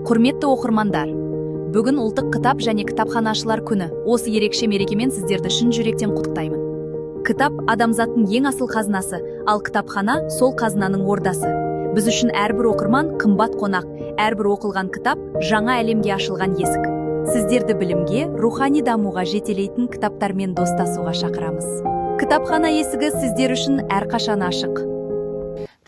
Құрметті оқырмандар, бүгін ұлттық кітап және кітапханашылар күні. Осы ерекше мерекемен сіздерді шын жүректен құттықтаймын. Кітап адамзаттың ең асыл қазынасы, ал кітапхана сол қазынаның ордасы. Біз үшін әрбір оқырман қымбат қонақ, әрбір оқылған кітап жаңа әлемге ашылған есік. Сіздерді білімге, рухани дамуға жетелейтін кітаптармен достасуға шақырамыз. Кітапхана есігі сіздер үшін әрқашан ашық.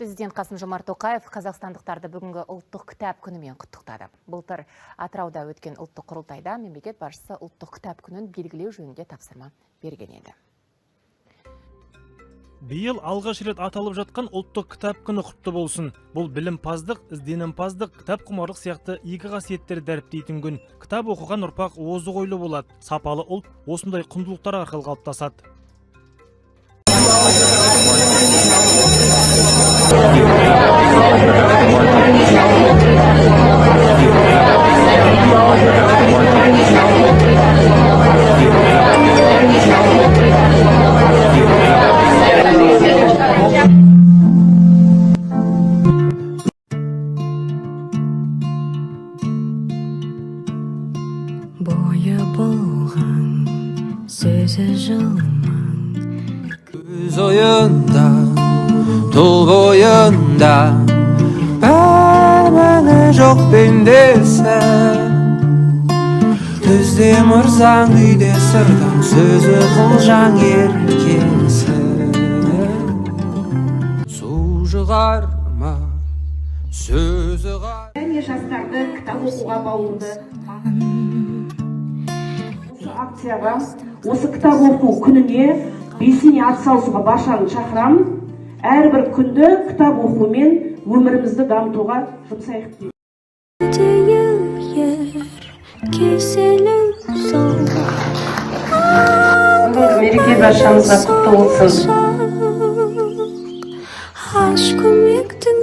Президент Қасым-Жомарт Тоқаев қазақстандықтарды бүгінгі ұлттық кітап күнімен құттықтады. Былтыр Атырауда өткен ұлттық құрылтайда мемлекет басшысы ұлттық кітап күнін белгілеу жөнінде тапсырма берген еді. Биыл алғаш рет аталып жатқан ұлттық кітап күні құтты болсын. Бұл білімпаздық, ізденімпаздық, кітап құмарлық сияқты игі қасиеттер дәріптейтін күн. Кітап оқыған ұрпақ озық ойлы болады. Сапалы ұлт осындай құндылықтар арқылы қалыптасады. Бойы болған сөзі жылмаң, көз ойында, тұл бойында, мәні жоқ пендесі. Түзде мұрзаң, үйде сырдаң, сөзі қылжаң еркесі. Су жығарма, сөзі ғар. Және жастарды кітап оқуға баулуды. Осы акцияға, осы кітап оқу күніне белсене атсалысуға баршаны шақырамын. Әрбір күнді кітап оқумен өмірімізді дамытуға жұмсайық деймін. Мереке баршамызға құтты болсын. Aşkım yıktın